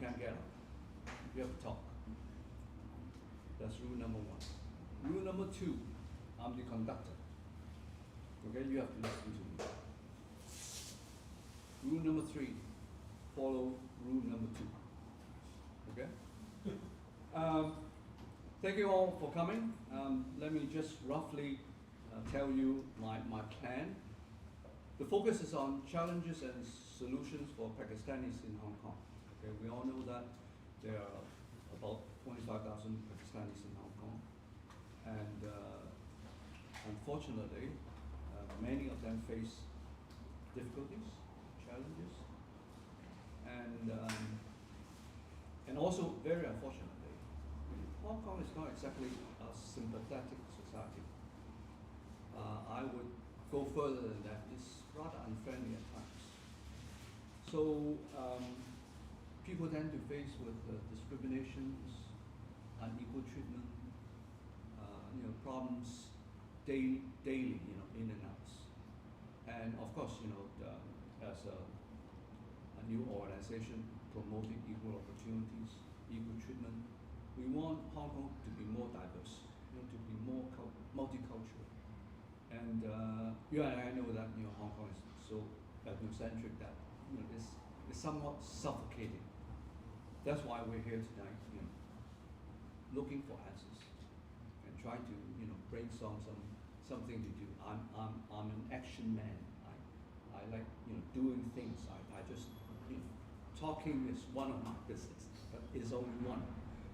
can't get up. You have to talk. That's rule number one. Rule number two, I'm the conductor. Okay, you have to listen to me. Rule number three, follow rule number two. Okay? Thank you all for coming. Let me just roughly tell you my plan. The focus is on challenges and solutions for Pakistanis in Hong Kong. Okay, we all know that there are about 25,000 Pakistanis in Hong Kong, and unfortunately, many of them face difficulties, challenges, and also very unfortunately, Hong Kong is not exactly a sympathetic society. I would go further than that. It's rather unfriendly at times. So people tend to face with discriminations, unequal treatment, problems daily, in and out. And of course, as a new organization promoting equal opportunities, equal treatment, we want Hong Kong to be more diverse, to be more multicultural. And you and I know that Hong Kong is so ethnocentric that it's somewhat suffocating. That's why we're here tonight, looking for answers and trying to brainstorm something to do. I'm an action man. I like doing things. I just talking is one of my business, but it's only one.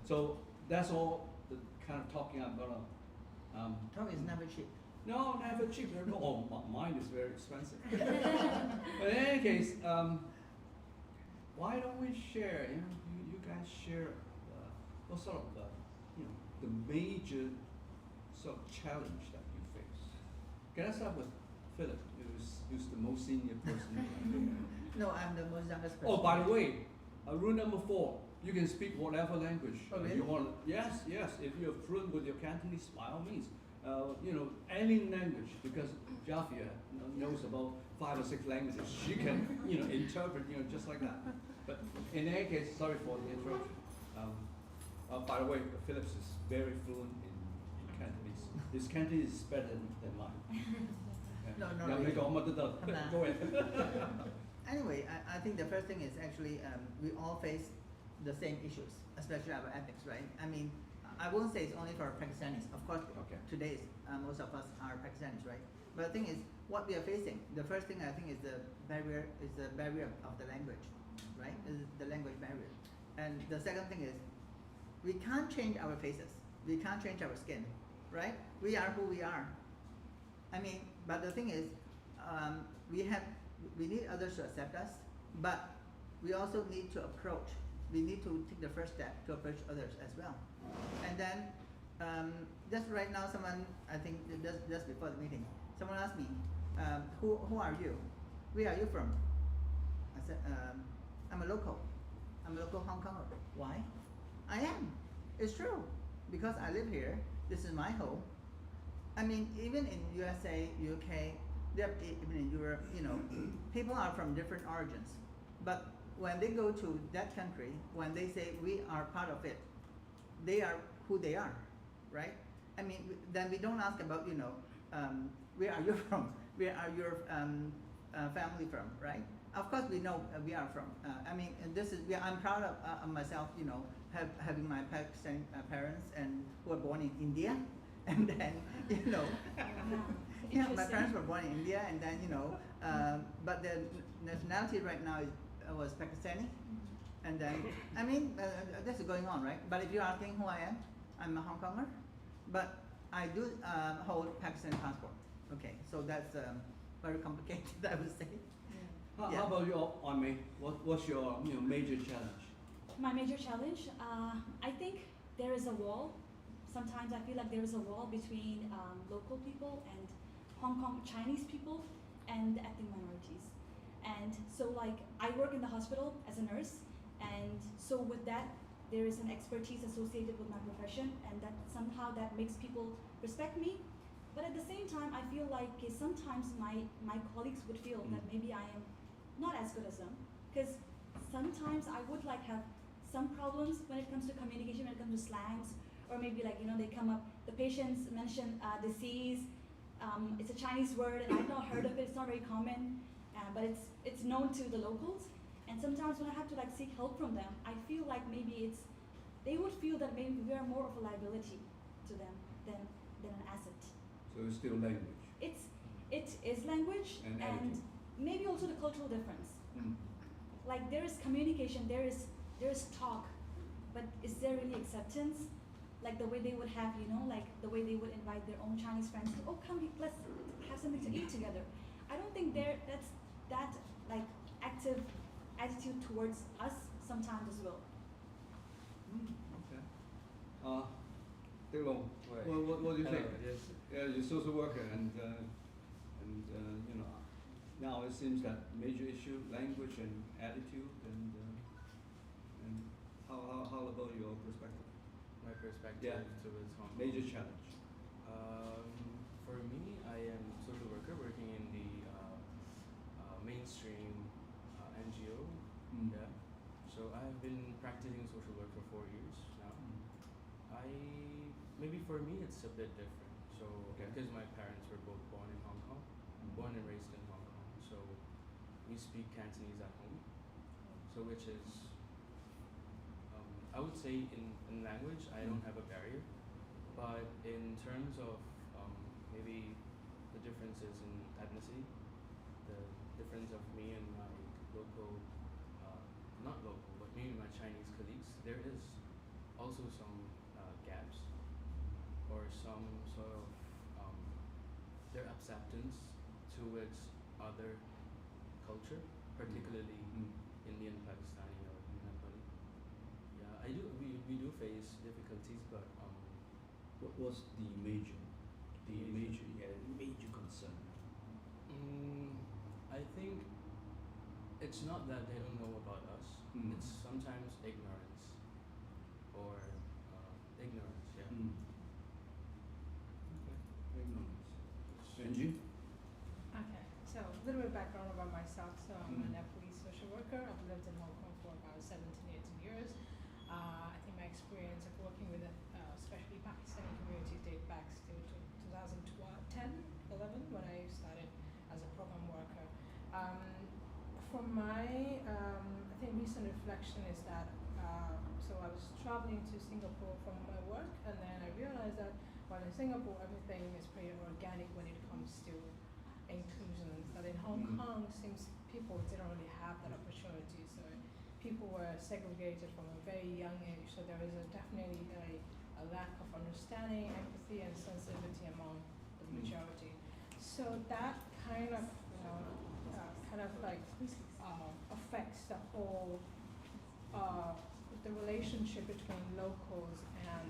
So that's all the kind of talking I'm gonna. Talk is never cheap. No, never cheap. Oh, mine is very expensive. But in any case, why don't we share? You guys share what sort of the major sort of challenge that you face. Can I start with Philip, who's the most senior person? No, I'm the most youngest person. Oh, by the way, rule number 4. You can speak whatever language you want. Yes. If you're fluent with your Cantonese, by all means. Any language, because Jafia knows about 5 or 6 languages. She can, interpret, just like that. But in any case, sorry for the interruption. By the way, Phillips is very fluent in Cantonese. His Cantonese is better than mine. No. Go ahead. Anyway, I think the first thing is actually we all face the same issues, especially our ethics, right? I mean, I won't say it's only for Pakistanis. Of course, today most of us are Pakistanis, right? But the thing is, what we are facing, the first thing I think is the barrier of the language, right? Is the language barrier. And the second thing is, we can't change our faces. We can't change our skin, right? We are who we are. I mean, but the thing is, we need others to accept us, but we also need to approach. We need to take the first step to approach others as well. And then, just right now, someone, I think just before the meeting, someone asked me, who are you? Where are you from? I said, I'm a local. I'm a local Hong Konger. Why? I am. It's true. Because I live here. This is my home. I mean, even in USA, UK, even in Europe, people are from different origins. But when they go to that country, when they say we are part of it, they are who they are, right? I mean, then we don't ask about, where are you from? Where are your family from, right? Of course, we know we are from. I mean, and I'm proud of myself, having my Pakistani parents and who were born in India. And then, my parents were born in India, and then, but the nationality right now was Pakistani. And then, I mean, this is going on, right? But if you're asking who I am, I'm a Hong Konger, but I do hold Pakistani passport. Okay, so that's very complicated, I would say. How about you, Aimee? What's your major challenge? My major challenge, I think there is a wall. Sometimes I feel like there is a wall between local people and Hong Kong Chinese people and ethnic minorities. And so I work in the hospital as a nurse, and so with that, there is an expertise associated with my profession, and that somehow that makes people respect me. But at the same time, I feel like sometimes my colleagues would feel that maybe I am not as good as them, because sometimes I would have some problems when it comes to communication, when it comes to slangs, or maybe like, they come up, the patients mention disease, it's a Chinese word and I've not heard of it, it's not very common, but it's known to the locals. And sometimes when I have to like seek help from them, I feel like maybe they would feel that maybe we are more of a liability to them than an asset. So it's still language. It is language And and attitude. maybe also the cultural difference. Mm. Like there is communication, there is talk, but is there really acceptance? Like the way they would have, like the way they would invite their own Chinese friends to, oh come, let's have something to eat together. I don't think that's that like active attitude towards us sometimes as well. Okay. Teng Long, Right. what do you think? Yes. Yeah, you're a social worker, and now it seems that major issue, language and attitude, and how about your perspective? My perspective Yeah. towards Hong Kong. Major challenge. For me, I am a social worker working in the mainstream NGO. Mm. Yeah. So I have been practicing social work for 4 years now. Maybe for me it's a bit different. So Okay. because my parents were both born in Hong Kong, born and raised in Hong Kong. So we speak Cantonese at home. So which is, I would say in language I don't have a barrier, but in terms of maybe the differences in ethnicity, the difference of me and my local, not local, but me and my Chinese colleagues, there is also some gaps or some sort of their acceptance towards other culture, particularly Indian, Pakistani, or Nepali. Yeah, we do face difficulties, but What was the major concern? I think it's not that they don't know about us. Mm. It's sometimes ignorance or ignorance. Yeah. Okay. Ignorance. Benji? Okay, so a little bit of background about myself. So I'm Mm. a Nepalese social worker. I've lived in Hong Kong for about 17, 18 years. I think my experience of working with especially Pakistani community date back to 2010, 11 when I started as a program worker. From my, I think recent reflection is that, so I was traveling to Singapore from my work, and then I realized that while in Singapore everything is pretty organic when it comes to inclusion, but in Hong Kong seems people didn't really have that opportunity. So people were segregated from a very young age. So there is definitely a lack of understanding, empathy, and sensitivity among the majority. So that kind of affects the whole the relationship between locals and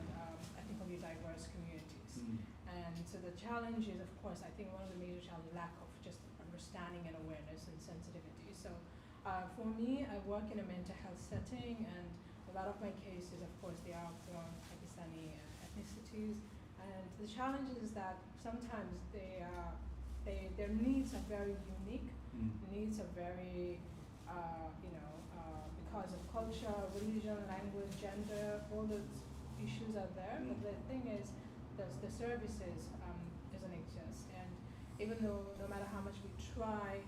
ethnically diverse communities. And so the challenge is, of course, I think one of the major challenges, lack of just understanding and awareness and sensitivity. So for me, I work in a mental health setting, and a lot of my cases, of course, they are from Pakistani ethnicities. And the challenge is that sometimes their needs are very unique. Needs are very, because of culture, religion, language, gender, all those issues are there. But the thing is, the services doesn't exist. And even though no matter how much we try,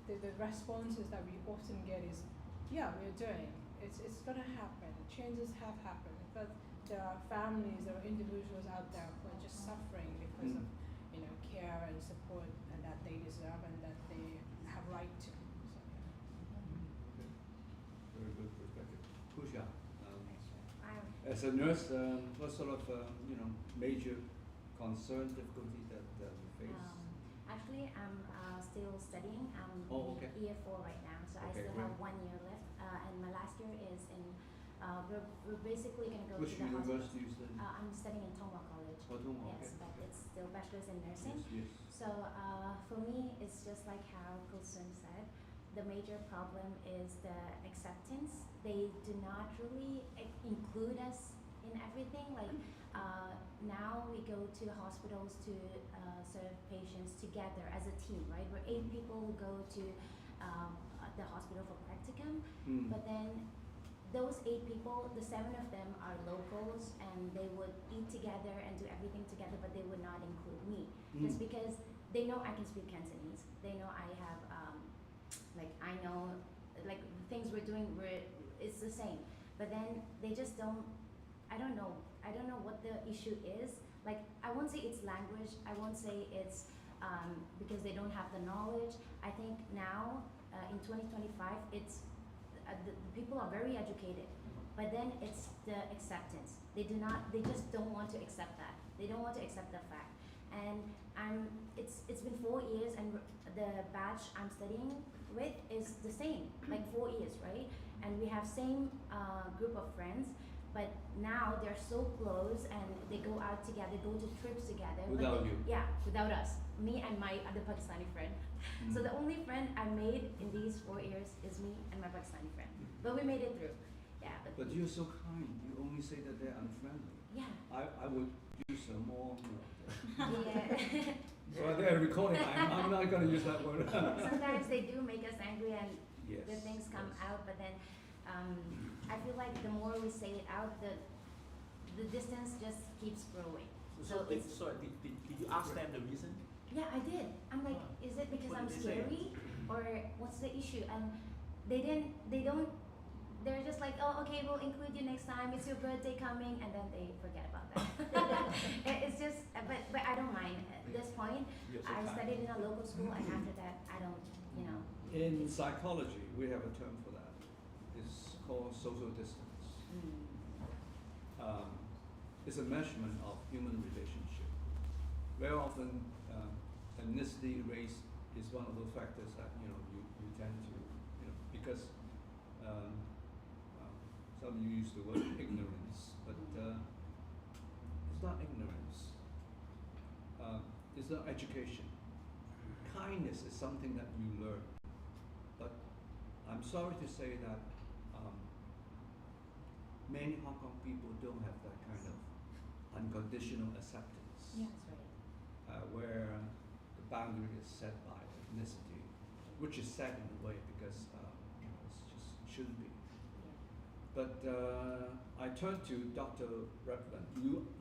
the responses that we often get is, yeah, we're doing. It's gonna happen. Changes have happened, but there are families, there are individuals out there who are just suffering because of care and support and that they deserve and that they have right to. So, Okay. Very good perspective. Kusha, I'm as a nurse, what sort of major concern, difficulties that you face? actually I'm still studying. I'm Oh, okay. in year 4 right now, so I Okay, still great. have 1 year left. And my last year is in. We're basically going to go Which to the university hospital. you study? I'm studying in Tonghua College. Oh, Tonghua, Yes, okay. but it's still bachelor's in nursing. Yes. So for me, it's just like how Kulsum said. The major problem is the acceptance. They do not really include us in everything. Like now we go to hospitals to serve patients together as a team, right? Where 8 people go to the hospital for practicum, but then those 8 people, the 7 of them are locals, and they would eat together and do everything together, but they would not include me, just because they know I can speak Cantonese. They know I have, like I know, like the things we're doing, it's the same. But then they just don't. I don't know what the issue is. Like, I won't say it's language. I won't say it's because they don't have the knowledge. I think now in 2025, it's the people are very educated, but then it's the acceptance. They just don't want to accept that. They don't want to accept the fact. And it's been 4 years, and the batch I'm studying with is the same, like 4 years, right? And we have same group of friends, but now they're so close, and they go out together, go to trips together. Without you? Yeah, without us. Me and my other Pakistani friend. So the only friend I made in these 4 years is me and my Pakistani friend. But we made it through. Yeah. But you're so kind. You only say that they're unfriendly. Yeah. I would use a more. Yeah. So they're recording. I'm not going to use that word. Sometimes they do make us angry, and Yes, the things come yes. out. But then I feel like the more we say it out, the distance just keeps growing. So did you ask them the reason? Yeah, I did. I'm like, is it because What I'm did they say? scary, or what's the issue? And they're just like, oh, okay, we'll include you next time. It's your birthday coming, and then they forget about that. It's just, but I don't mind at this point. You're so I kind. studied in a local school, and after that, I don't, you know. In psychology, we have a term for that. It's called social distance. It's a measurement of human relationship. Very often, ethnicity, race is one of those factors that you tend to, because some use the word ignorance, but it's not ignorance. It's not education. Kindness is something that you learn. But I'm sorry to say that many Hong Kong people don't have that kind of unconditional acceptance. Yeah. That's right. Where the boundary is set by ethnicity, which is sad in a way because it shouldn't be. But I turn to Dr. Redland.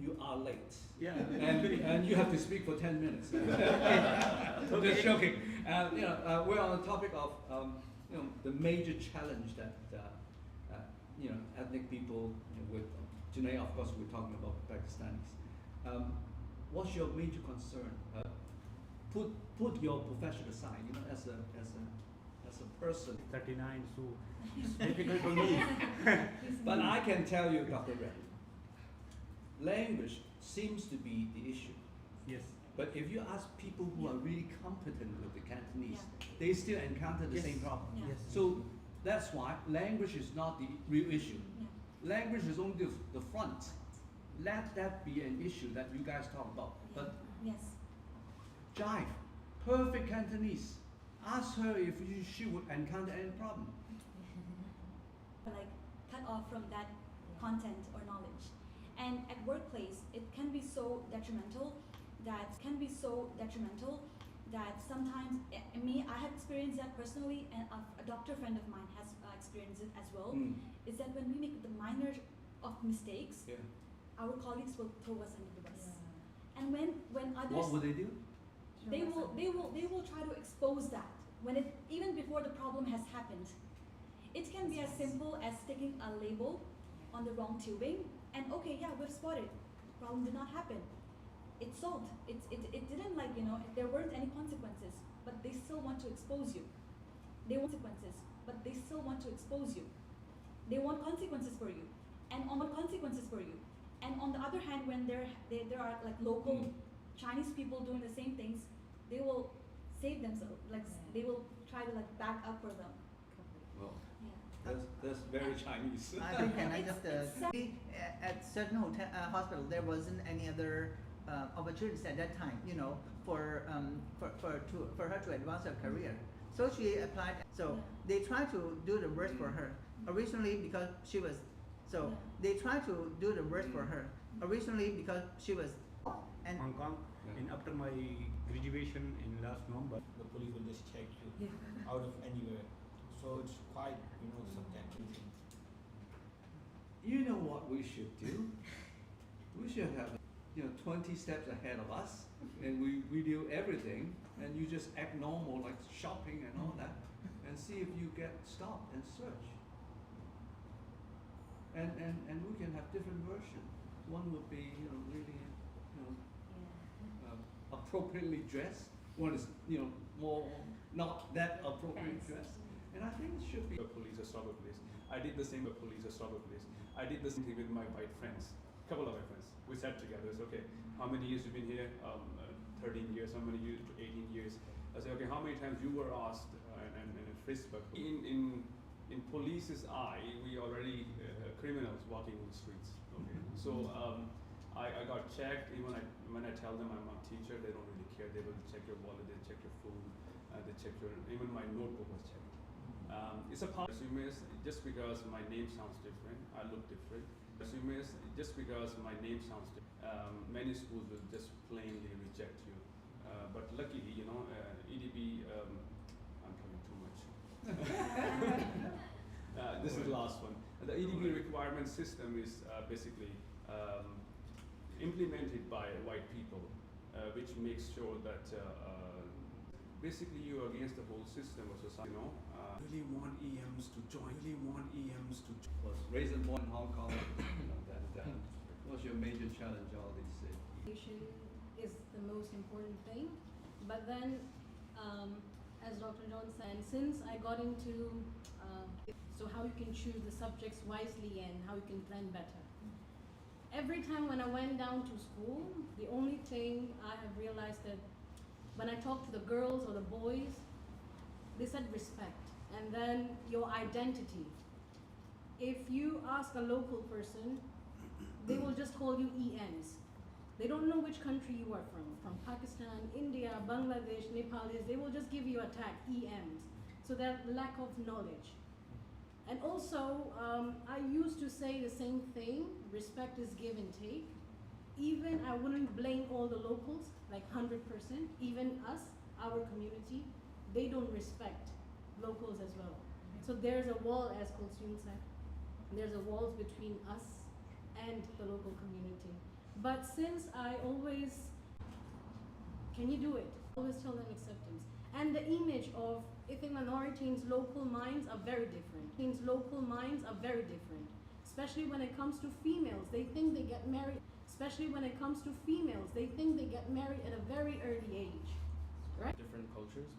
You are late. Yeah. And you have to speak for 10 minutes. I'm just joking. We're on the topic of the major challenge that ethnic people with. Today, of course, we're talking about Pakistanis. What's your major concern? Put your profession aside. As a person. 39, so it's difficult for me. But I can tell you, Dr. Red, language seems to be the issue. Yes. But if you ask people who are really competent with the Cantonese, Yeah. they still encounter the Yes. same problem. Yeah. Yes. So that's why language is not the real issue. Yeah. Language is only the front. Let that be an issue that you guys talk about. But Yes. Jive, perfect Cantonese. Ask her if she would encounter any problem. Like cut off from that content or knowledge. And at workplace, it can be so detrimental that sometimes, I have experienced that personally, and a doctor friend of mine has experienced it as well. Is that when we make the minor of mistakes, Yeah. our colleagues will throw us under the bus. And when others, What would they do? they will try to expose that even before the problem has happened. It can be as simple as sticking a label on the wrong tubing, and okay, yeah, we've spotted. The problem did not happen. It's solved. It didn't there weren't any consequences, but they still want to expose you. They want consequences, but they still want to expose you. They want consequences for you, and on the other hand, when there are like local Chinese people doing the same things, they will save themselves. They will try to back up for them. Well, Yeah. that's very Chinese. I think, can I just at certain hospital there wasn't any other opportunities at that time, for her to advance her career. So she applied. So they tried to do the worst for her originally because she was. So they tried to do the worst for her originally because she was. And Hong Kong, and after my graduation in last November, The police will just check you out of anywhere. So it's quite, subjective. you know what we should do? We should have, 20 steps ahead of us, and we do everything, and you just act normal, like shopping and all that, and see if you get stopped and search. And we can have different versions. One would be, really, appropriately dressed. One is, more not that appropriately dressed. And I think it should be. A police or stop a police. I did the same with police or stop a police. I did the same thing with my white friends. A couple of my friends. We sat together. It's okay. How many years you've been here? 13 years. How many years? 18 years. I said, okay. How many times you were asked and frisked? In police's eye, we already criminals walking in the streets. Okay. So I got checked. Even when I tell them I'm a teacher, they don't really care. They will check your wallet. They check your food. They check your. Even my notebook was checked. It's a part. Resumes just because my name sounds different, I look different. Resumes just because my name sounds different. Many schools will just plainly reject you. But luckily, EDB. I'm talking too much. This is the last one. The EDB requirement system is basically implemented by white people, which makes sure that basically you are against the whole system of society. Really want EMs to join. Was raised and born in Hong Kong. What's your major challenge all these days? Education is the most important thing, but then, as Dr. John said, since I got into so how you can choose the subjects wisely and how you can plan better. Every time when I went down to school, the only thing I have realized that when I talk to the girls or the boys, they said respect and then your identity. If you ask a local person, they will just call you EMs. They don't know which country you are from Pakistan, India, Bangladesh, Nepalese. They will just give you a tag, EMs. So that lack of knowledge. And also, I used to say the same thing, respect is give and take. Even I wouldn't blame all the locals, like 100%, even us, our community, they don't respect locals as well. So there's a wall, as Kulsoon said, there's a wall between us and the local community. But since I always, can you do it? Always tell them acceptance. And the image of ethnic minorities in local minds are very different. Especially when it comes to females, they think they get married. Especially when it comes to females, they think they get married at a very early age, right? Different cultures,